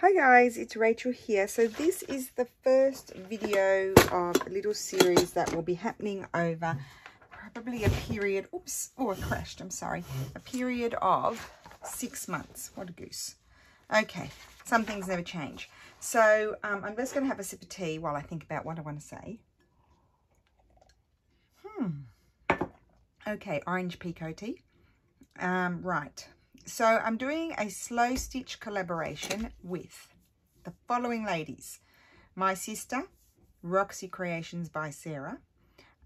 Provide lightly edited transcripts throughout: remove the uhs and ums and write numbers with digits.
Hi guys, it's Rachel here. So this is the first video of a little series that will be happening over probably a period, I crashed, I'm sorry. A period of 6 months. What a goose. Okay, some things never change. So I'm just going to have a sip of tea while I think about what I want to say. Okay, orange pekoe tea. Right. So I'm doing a slow stitch collaboration with the following ladies. My sister, Roxy Creations by Sarah.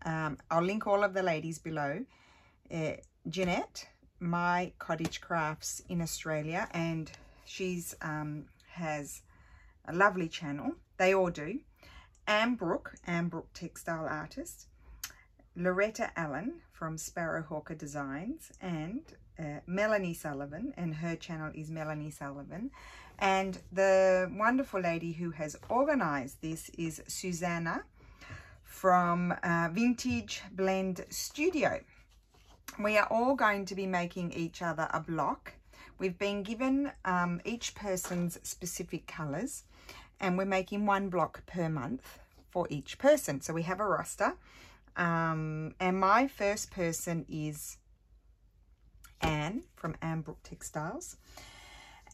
I'll link all of the ladies below. Jeanette, My Cottage Crafts in Australia, and she's has a lovely channel. They all do. Anne Brooke Textile Artist. Loretta Allen from Sparrowhawker Designs, and Melanie Sullivan, and her channel is Melanie Sullivan. And the wonderful lady who has organized this is Susanna from Vintage Blend Studio. We are all going to be making each other a block. We've been given each person's specific colors, and we're making one block per month for each person. So we have a roster. And my first person is Anne from Anne Brooke Textiles,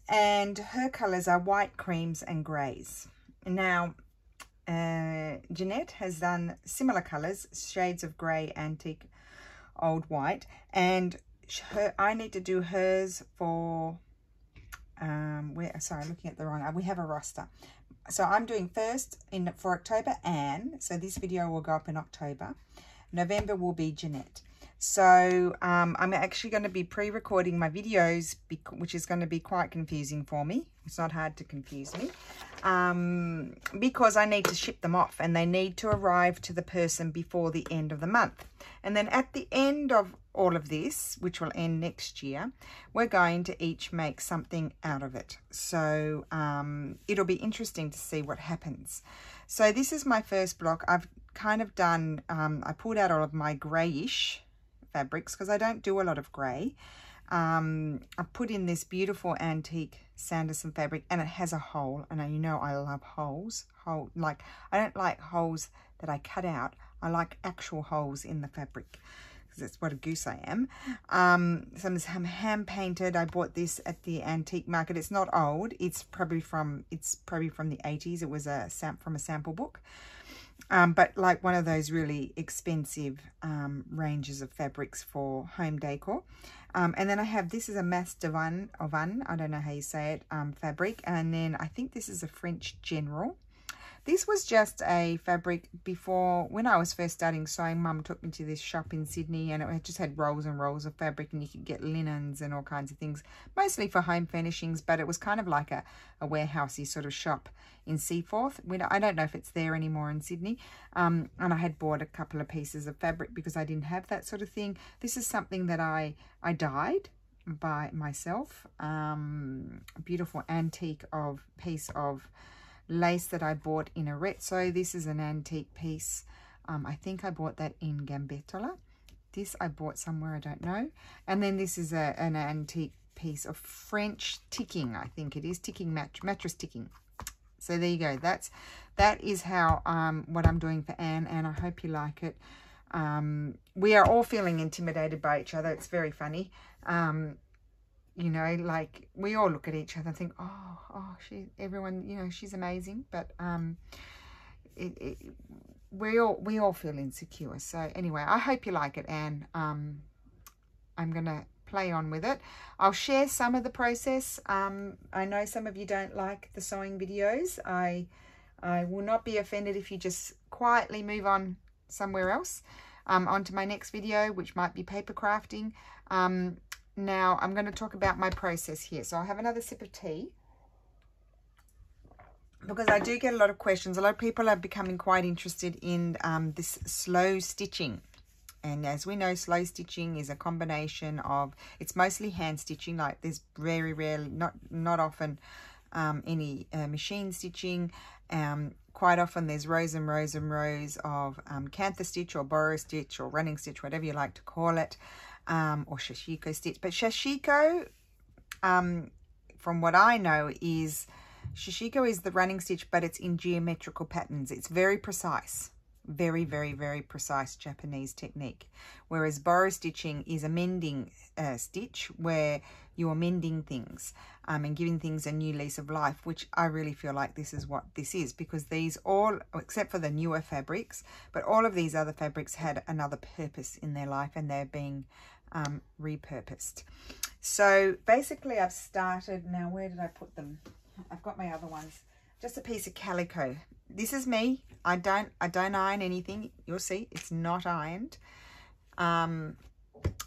and her colors are white, creams and grays. Now Jeanette has done similar colors, shades of gray, antique, old white, and I need to do hers for sorry, looking at the wrong, we have a roster. So I'm doing first for October Anne, so this video will go up in October. November will be Jeanette. So I'm actually going to be pre-recording my videos, which is going to be quite confusing for me. It's not hard to confuse me, because I need to ship them off, and they need to arrive to the person before the end of the month. And then at the end of all of this, which will end next year, we're going to each make something out of it. So it'll be interesting to see what happens. So this is my first block. I've kind of done, I pulled out all of my grayish fabrics because I don't do a lot of grey. I put in this beautiful antique Sanderson fabric, and it has a hole, and you know I love holes. I don't like holes that I cut out. I like actual holes in the fabric, because that's what a goose I am. Some hand painted. I bought this at the antique market. It's not old. It's probably from the 80s. It was from a sample book. But like one of those really expensive ranges of fabrics for home decor. And then I have, this is a Mas d'Avan, I don't know how you say it, fabric. And then I think this is a French General. This was just a fabric before, when I was first starting sewing, Mum took me to this shop in Sydney, and it just had rolls and rolls of fabric, and you could get linens and all kinds of things, mostly for home furnishings, but it was kind of like a warehousey sort of shop in Seaforth. I don't know if it's there anymore in Sydney. And I had bought a couple of pieces of fabric because I didn't have that sort of thing. This is something that I dyed by myself. A beautiful antique piece of lace that I bought in Arezzo. This is an antique piece. I think I bought that in Gambettola. This I bought somewhere, I don't know. And then this is an antique piece of French ticking, I think it is, ticking mattress ticking. So there you go. That is how what I'm doing for Anne, and I hope you like it. We are all feeling intimidated by each other. It's very funny. You know, like we all look at each other and think, oh, everyone, you know, she's amazing. But we all feel insecure. So anyway, I hope you like it, Anne. I'm gonna play on with it. I'll share some of the process. I know some of you don't like the sewing videos. I will not be offended if you just quietly move on somewhere else, onto my next video, which might be paper crafting. Now I'm going to talk about my process here. So I'll have another sip of tea, because I do get a lot of questions. A lot of people are becoming quite interested in this slow stitching. And as we know, slow stitching is a combination of, it's mostly hand stitching. Like there's very rarely, not often any machine stitching. Quite often there's rows and rows and rows of cantha stitch or borrow stitch or running stitch, whatever you like to call it. Or sashiko stitch. But sashiko, from what I know, is Shishiko is the running stitch, but it's in geometrical patterns. It's very precise. Very, very, very precise Japanese technique. Whereas burrow stitching is a mending stitch where you're mending things and giving things a new lease of life, which I really feel like this is what this is, because these all, except for the newer fabrics, but all of these other fabrics had another purpose in their life and they're being repurposed. So basically I've started, now where did I put them? I've got my other ones. Just a piece of calico. This is me. I don't iron anything. You'll see it's not ironed. And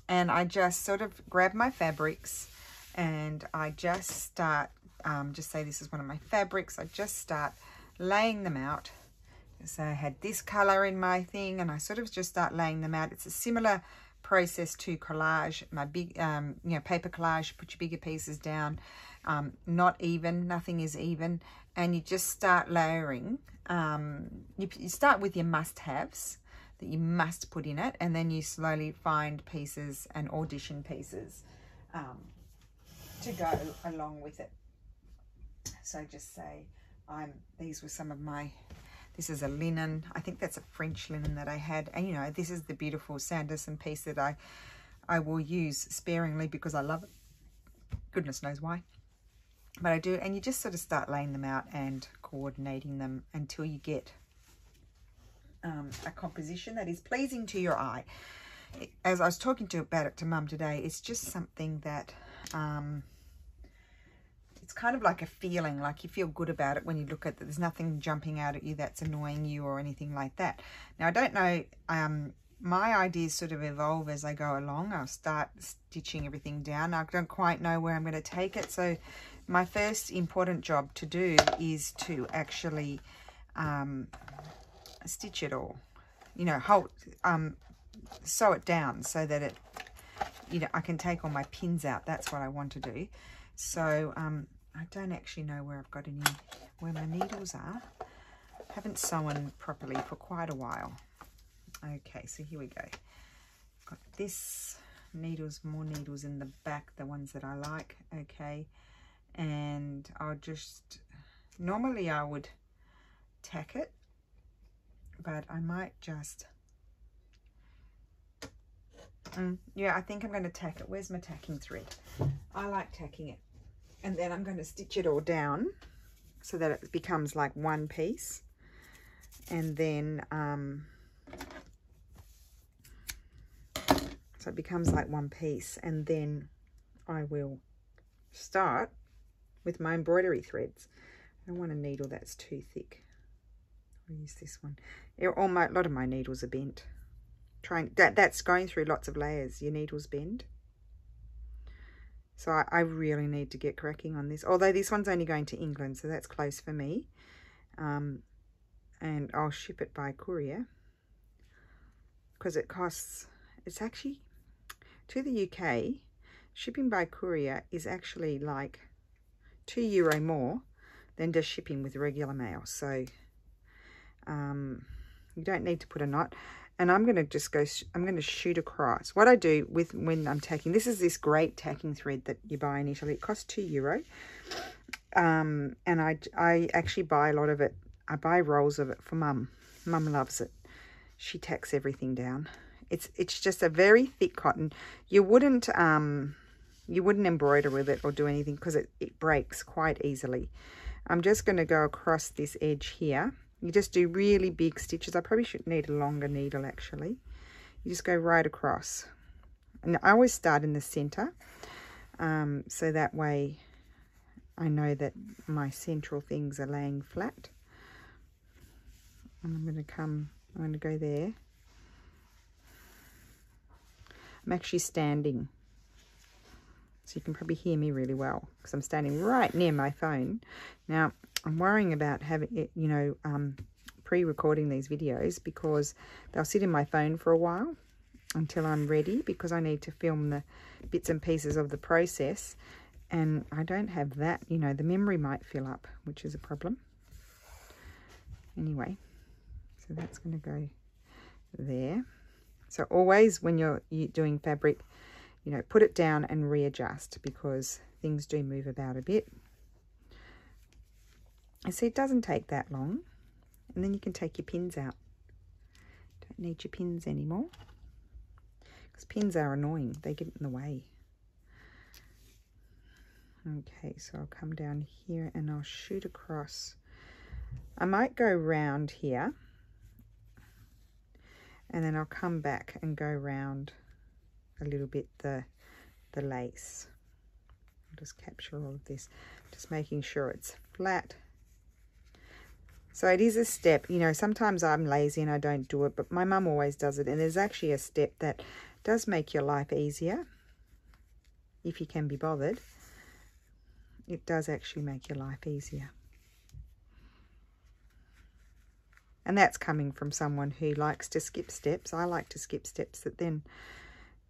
I just sort of grab my fabrics and I just start, just say this is one of my fabrics. I just start laying them out. So I had this color in my thing and I sort of just start laying them out. It's a similar process to collage, my big, you know, paper collage. Put your bigger pieces down. Not even, nothing is even. And you just start layering. You start with your must-haves that you must put in it, and then you slowly find pieces and audition pieces to go along with it. So just say, these were some of my, this is a linen, I think that's a French linen that I had, and you know, this is the beautiful Sanderson piece that I will use sparingly because I love it. Goodness knows why. But I do, and you just sort of start laying them out and coordinating them until you get a composition that is pleasing to your eye. As I was talking about it to Mum today, it's just something that it's kind of like a feeling, like you feel good about it when you look at it. There's nothing jumping out at you that's annoying you or anything like that. Now I don't know, my ideas sort of evolve as I go along. I'll start stitching everything down. I don't quite know where I'm going to take it, so my first important job to do is to actually stitch it all, you know, sew it down so that it, you know, I can take all my pins out. That's what I want to do. So I don't actually know where I've got any, where my needles are. I haven't sewn properly for quite a while. Okay, so here we go. Got this needles, more needles in the back, the ones that I like. Okay, and I'll just, normally I would tack it, but I might just, yeah, I think I'm going to tack it. Where's my tacking thread? I like tacking it. And then I'm going to stitch it all down so that it becomes like one piece. And then, so it becomes like one piece. And then I will start with my embroidery threads. I don't want a needle that's too thick. I'll use this one. A lot of my needles are bent. That's going through lots of layers. Your needles bend. So I really need to get cracking on this. Although this one's only going to England, so that's close for me. And I'll ship it by courier because it costs, it's actually, to the UK, shipping by courier is actually like €2 more than just shipping with regular mail. So you don't need to put a knot. And I'm going to just go, I'm going to shoot across. What I do with when I'm tacking, this is this great tacking thread that you buy in Italy. It costs €2. And I actually buy a lot of it. I buy rolls of it for Mum. Mum loves it. She tacks everything down. It's just a very thick cotton. You wouldn't embroider with it or do anything because it breaks quite easily. I'm just going to go across this edge here. You just do really big stitches. I probably should need a longer needle actually. You just go right across. And I always start in the center. So that way I know that my central things are laying flat. And I'm going to go there. I'm actually standing. So you can probably hear me really well because I'm standing right near my phone. Now, I'm worrying about having it, you know, pre-recording these videos because they'll sit in my phone for a while until I'm ready because I need to film the bits and pieces of the process. And I don't have that, you know, the memory might fill up, which is a problem. Anyway, so that's going to go there. So always when you're doing fabric, you know, put it down and readjust because things do move about a bit. see, it doesn't take that long. And then you can take your pins out. Don't need your pins anymore. Because pins are annoying. They get in the way. Okay, so I'll come down here and I'll shoot across. I might go round here. And then I'll come back and go round a little bit the lace. I'll just capture all of this. Just making sure it's flat. So it is a step, you know, sometimes I'm lazy and I don't do it, but my mum always does it. And there's actually a step that does make your life easier, if you can be bothered. It does actually make your life easier. And that's coming from someone who likes to skip steps. I like to skip steps, that then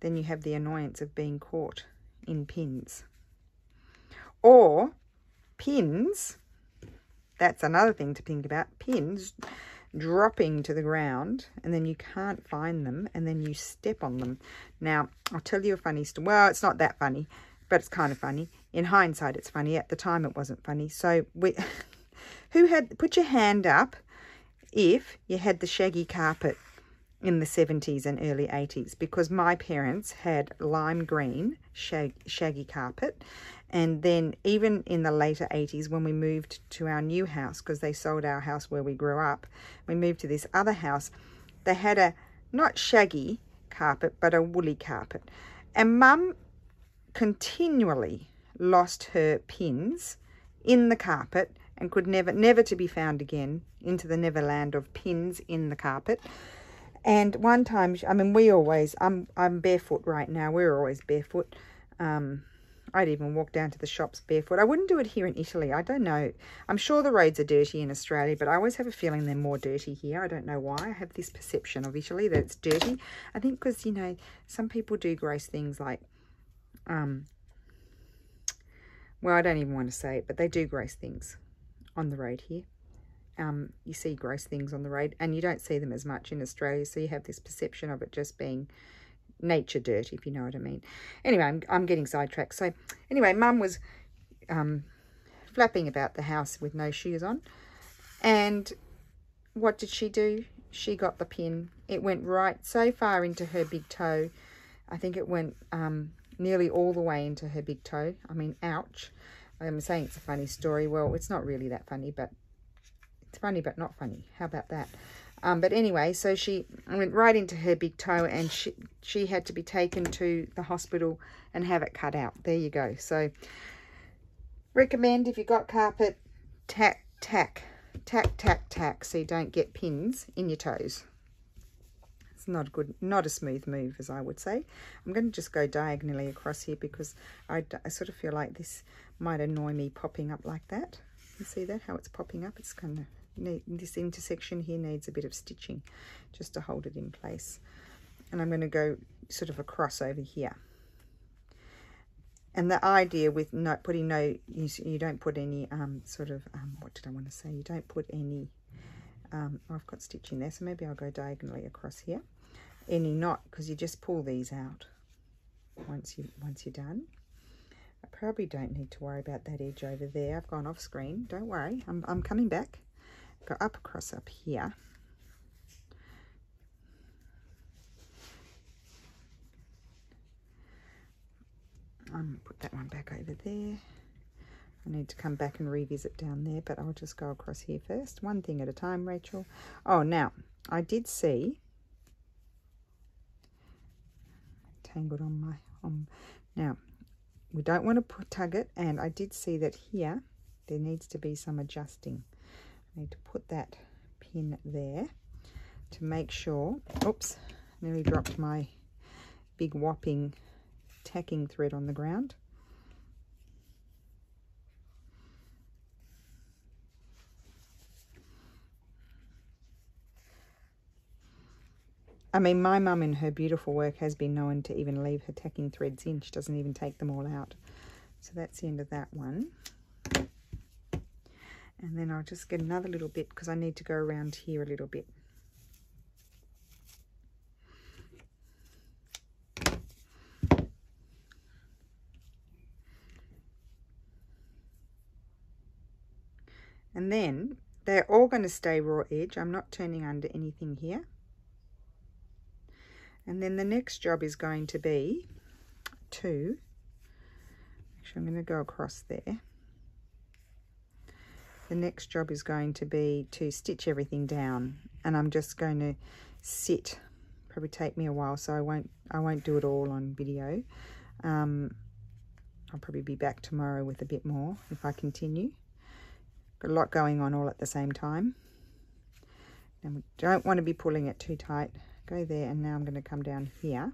you have the annoyance of being caught in pins. Or pins, that's another thing to think about, pins dropping to the ground and then you can't find them and then you step on them. Now, I'll tell you a funny story. Well, it's not that funny, but it's kind of funny. In hindsight, it's funny. At the time, it wasn't funny. So, put your hand up if you had the shaggy carpet in the 70s and early 80s, because my parents had lime green shaggy carpet. And then even in the later 80s, when we moved to our new house, because they sold our house where we grew up, we moved to this other house, they had a not shaggy carpet, but a woolly carpet. And Mum continually lost her pins in the carpet and could never to be found again, into the neverland of pins in the carpet. And one time, I mean, I'm barefoot right now. We're always barefoot. I'd even walk down to the shops barefoot. I wouldn't do it here in Italy. I don't know. I'm sure the roads are dirty in Australia, but I always have a feeling they're more dirty here. I don't know why. I have this perception of Italy that it's dirty. I think because, you know, some people do gross things like, well, I don't even want to say it, but they do gross things on the road here. You see gross things on the road and you don't see them as much in Australia, so you have this perception of it just being nature dirt, if you know what I mean. Anyway, I'm getting sidetracked. So anyway, Mum was flapping about the house with no shoes on, and what did she do? She got the pin. It went right so far into her big toe. I think it went nearly all the way into her big toe. I mean, ouch. I'm saying it's a funny story. Well, it's not really that funny, but it's funny but not funny. How about that? But anyway, so she went right into her big toe, and she had to be taken to the hospital and have it cut out. There you go. So recommend, if you've got carpet, tack, so you don't get pins in your toes. It's not a smooth move, as I would say. I'm going to just go diagonally across here because I sort of feel like this might annoy me popping up like that. You see that, how it's popping up? It's kind of neat. This intersection here needs a bit of stitching just to hold it in place. And I'm going to go sort of across over here. And the idea with not putting you don't put any what did I want to say? You don't put any, I've got stitching there, so maybe I'll go diagonally across here. Any knot, because you just pull these out once you're done. I probably don't need to worry about that edge over there. I've gone off screen. Don't worry, I'm coming back. Go up across up here. Put that one back over there. I need to come back and revisit down there, but I'll just go across here first. One thing at a time, Rachel. Oh, now, I did see, tangled on my, now, we don't want to tug it, and I did see that here, there needs to be some adjusting. I need to put that pin there to make sure, oops, nearly dropped my big whopping tacking thread on the ground. I mean, my mum in her beautiful work has been known to even leave her tacking threads in. She doesn't even take them all out. So that's the end of that one. And then I'll just get another little bit because I need to go around here a little bit. And then they're all going to stay raw edge. I'm not turning under anything here. And then the next job is going to be to, actually I'm going to go across there. The next job is going to be to stitch everything down, and I'm just going to sit, probably take me a while, so I won't do it all on video. I'll probably be back tomorrow with a bit more if I continue. Got a lot going on all at the same time. And we don't want to be pulling it too tight. Go there, and now I'm going to come down here.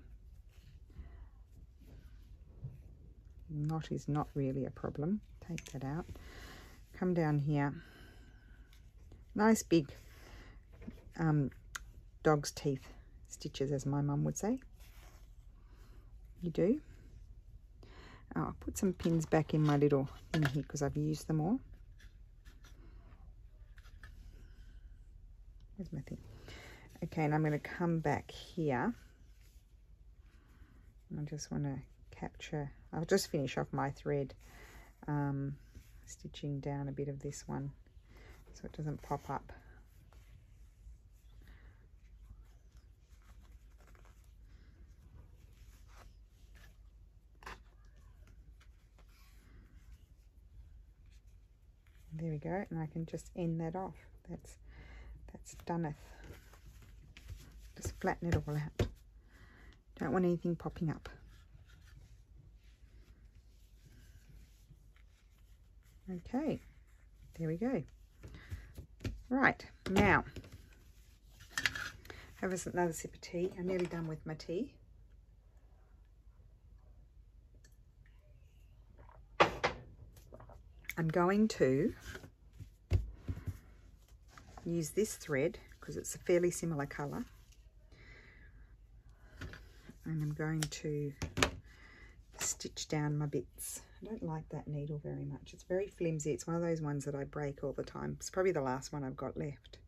Knot is not really a problem. Take that out. Come down here. Nice big dog's teeth stitches, as my mum would say. You do. Oh, I'll put some pins back in my little thing here because I've used them all. Where's my thing? Okay, and I'm going to come back here. I just want to capture, I'll just finish off my thread, stitching down a bit of this one so it doesn't pop up. There we go, and I can just end that off. That's doneth. Just flatten it all out. Don't want anything popping up. Okay, there we go. Right, now have another sip of tea. I'm nearly done with my tea. I'm going to use this thread because it's a fairly similar colour, and I'm going to stitch down my bits. I don't like that needle very much. It's very flimsy. It's one of those ones that I break all the time. It's probably the last one I've got left.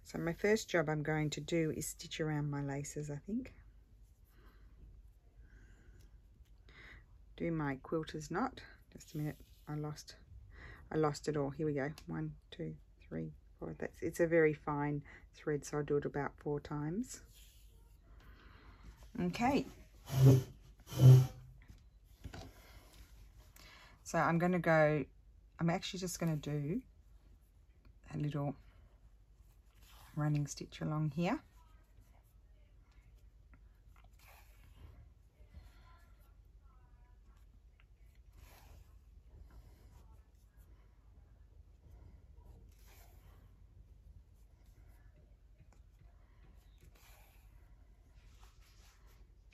So my first job I'm going to do is stitch around my laces, I think. Do my quilter's knot. Just a minute, I lost it all. Here we go. 1, 2, 3, 4. It's a very fine thread, so I'll do it about 4 times. Okay. So I'm actually just going to do a little running stitch along here.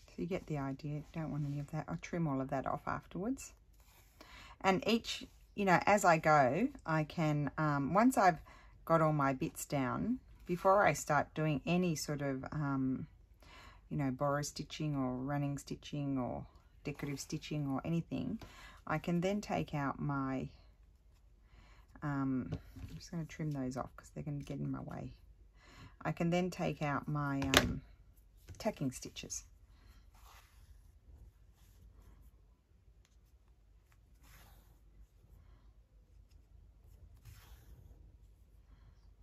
So you get the idea. Don't want any of that. I'll trim all of that off afterwards. And each, as I go, I can, once I've got all my bits down, before I start doing any sort of, borrow stitching or running stitching or decorative stitching or anything, I can then take out my, I'm just going to trim those off because they're going to get in my way. I can then take out my tacking stitches.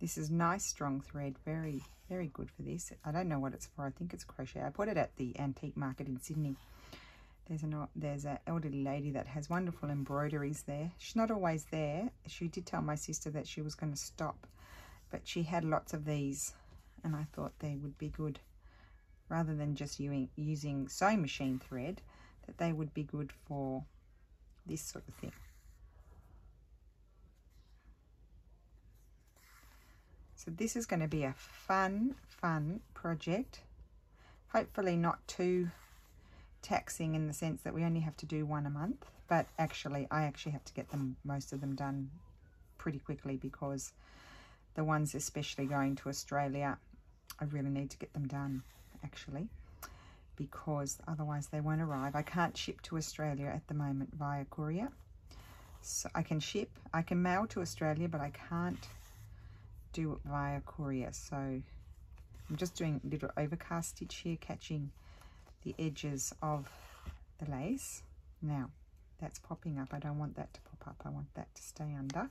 This is nice strong thread, very, very good for this. I don't know what it's for. I think it's crochet. I bought it at the antique market in Sydney. There's an elderly lady that has wonderful embroideries there. She's not always there. She did tell my sister that she was going to stop, but she had lots of these, and I thought they would be good, rather than just using sewing machine thread, that they would be good for this sort of thing. So this is going to be a fun project. Hopefully not too taxing in the sense that we only have to do 1 a month. But actually, I actually have to get most of them done pretty quickly, because the ones especially going to Australia, I really need to get them done actually, because otherwise they won't arrive. I can't ship to Australia at the moment via courier. So I can mail to Australia, but I can't do it via courier. So I'm just doing a little overcast stitch here, catching the edges of the lace. Now that's popping up. I don't want that to pop up. I want that to stay under.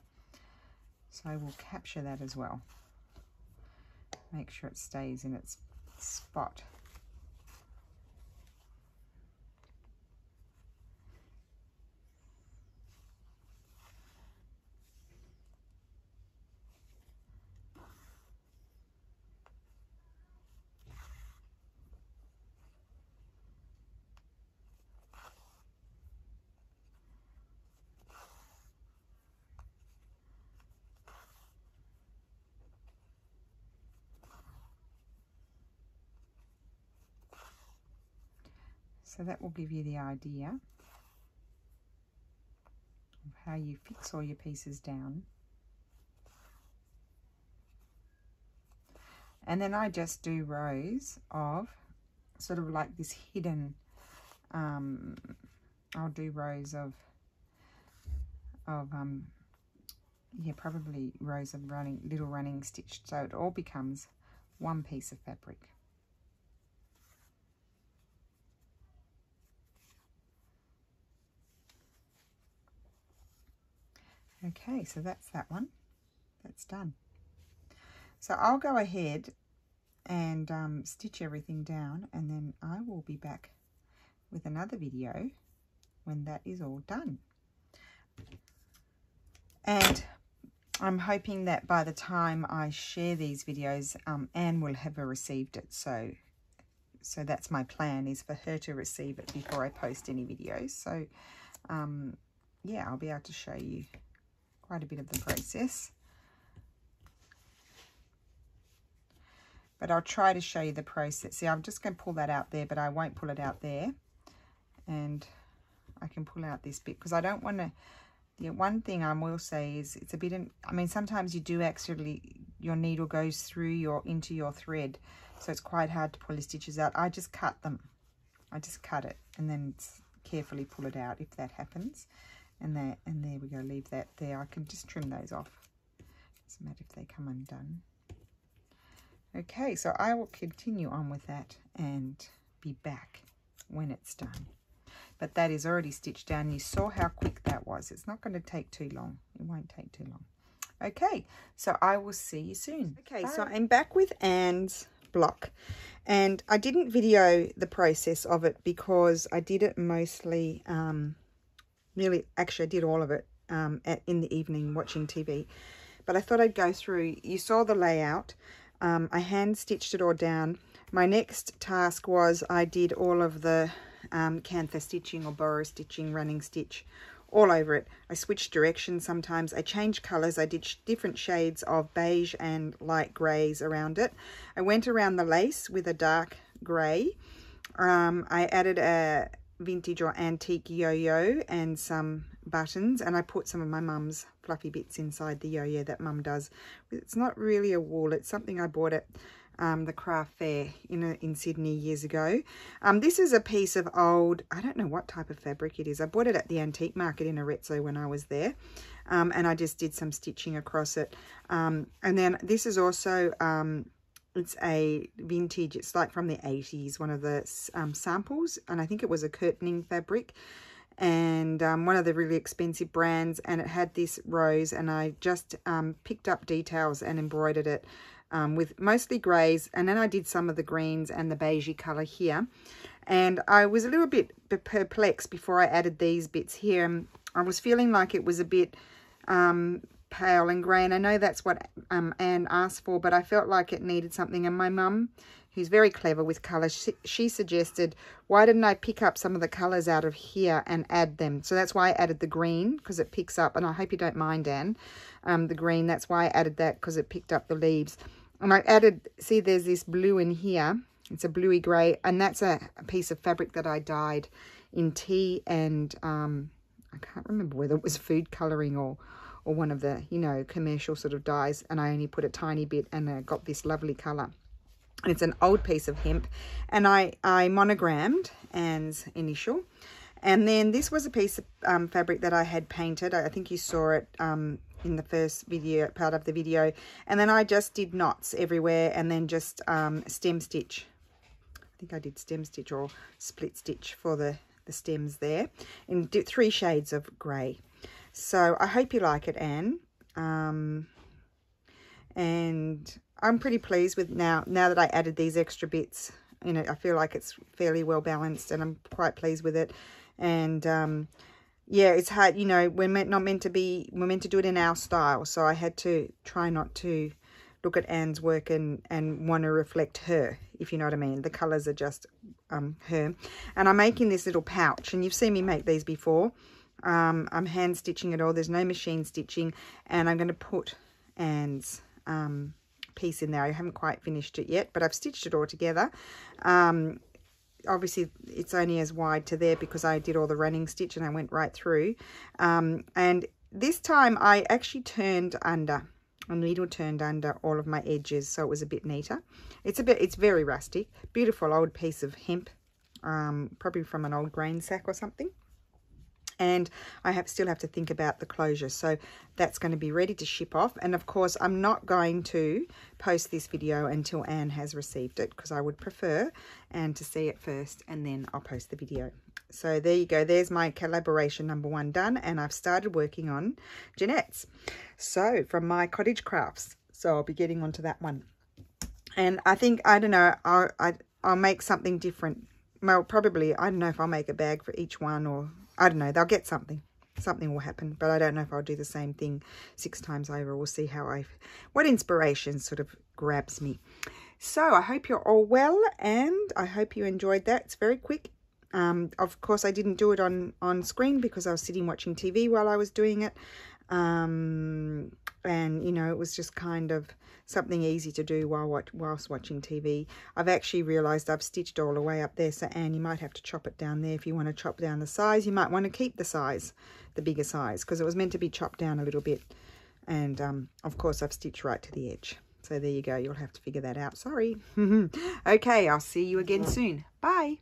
So I will capture that as well. Make sure it stays in its spot. So that will give you the idea of how you fix all your pieces down. And then I just do rows of sort of like this hidden, I'll do rows of yeah, probably rows of little running stitch, so it all becomes one piece of fabric. Okay, so that's that one. That's done. So I'll go ahead and stitch everything down, and then I will be back with another video when that is all done. And I'm hoping that by the time I share these videos, Anne will have received it. So that's my plan, is for her to receive it before I post any videos. So yeah, I'll be able to show you quite a bit of the process, but I'll try to show you the process. See, I'm just going to pull that out there, but I won't pull it out there, and I can pull out this bit because I don't want to. The one thing I will say is it's a bit, I mean, sometimes you do actually, your needle goes through into your thread, so it's quite hard to pull the stitches out. I just cut them. I just cut it and then carefully pull it out if that happens. And there we go, leave that there. I can just trim those off. Doesn't matter if they come undone. Okay, so I will continue on with that and be back when it's done. But that is already stitched down. You saw how quick that was. It's not going to take too long. It won't take too long. Okay, so I will see you soon. Okay, so I'm back with Anne's block. And I didn't video the process of it because I did it mostly... actually I did all of it in the evening watching TV, but I thought I'd go through. You saw the layout. I hand stitched it all down. My next task was I did all of the cantha stitching or borrow stitching, running stitch all over it. I switched directions sometimes. I changed colors. I did different shades of beige and light grays around it. I went around the lace with a dark gray. I added a vintage or antique yo-yo and some buttons, and I put some of my mum's fluffy bits inside the yo-yo that mum does. It's not really a wool, it's something I bought at the craft fair in Sydney years ago. This is a piece of old, I don't know what type of fabric it is. I bought it at the antique market in Arezzo when I was there, and I just did some stitching across it. And then this is also it's a vintage, it's like from the 80s, one of the samples, and I think it was a curtaining fabric, and one of the really expensive brands, and it had this rose, and I just picked up details and embroidered it with mostly greys, and then I did some of the greens and the beigey colour here. And I was a little bit perplexed before I added these bits here. I was feeling like it was a bit pale and grey, and I know that's what Anne asked for, but I felt like it needed something. And my mum, who's very clever with colours, she suggested, why didn't I pick up some of the colours out of here and add them? So that's why I added the green, because it picks up, and I hope you don't mind, Anne, the green. That's why I added that, because it picked up the leaves. And I added, see, there's this blue in here. It's a bluey grey, and that's a piece of fabric that I dyed in tea and I can't remember whether it was food colouring or one of the, you know, commercial sort of dyes, and I only put a tiny bit, and I got this lovely colour. It's an old piece of hemp, and I monogrammed Anne's initial. And then this was a piece of fabric that I had painted. I think you saw it in the first video, part of the video. And then I just did knots everywhere, and then just stem stitch. I think I did stem stitch or split stitch for the the stems there in 3 shades of grey. So I hope you like it, Anne. And I'm pretty pleased with now that I added these extra bits. You know, I feel like it's fairly well balanced, and I'm quite pleased with it. And yeah, it's hard, you know, we're meant to do it in our style, so I had to try not to look at Anne's work and want to reflect her, if you know what I mean. The colours are just her. And I'm making this little pouch, and you've seen me make these before. I'm hand stitching it all. There's no machine stitching, and I'm going to put Anne's piece in there. I haven't quite finished it yet, but I've stitched it all together. Obviously it's only as wide to there because I did all the running stitch and I went right through. And this time I actually turned under, a needle turned under all of my edges, so it was a bit neater. It's very rustic, beautiful old piece of hemp, probably from an old grain sack or something. And I still have to think about the closure, so that's going to be ready to ship off. And of course I'm not going to post this video until Anne has received it, because I would prefer Anne to see it first and then I'll post the video. So there you go, there's my collaboration number 1 done, and I've started working on Jeanette's, so from my cottage crafts. So I'll be getting onto that one, and I think, I don't know, I'll make something different. Well, probably, I don't know if I'll make a bag for each one, or I don't know, they'll get something. Something will happen, but I don't know if I'll do the same thing 6 times over. We'll see what inspiration sort of grabs me. So I hope you're all well, and I hope you enjoyed that. It's very quick. Of course, I didn't do it on screen because I was sitting watching TV while I was doing it. And, you know, it was just kind of something easy to do whilst watching TV. I've actually realised I've stitched all the way up there, so Anne, you might have to chop it down there. If you want to chop down the size, you might want to keep the size, the bigger size, because it was meant to be chopped down a little bit. And, of course, I've stitched right to the edge. So there you go. You'll have to figure that out. Sorry. Okay, I'll see you again soon. Bye.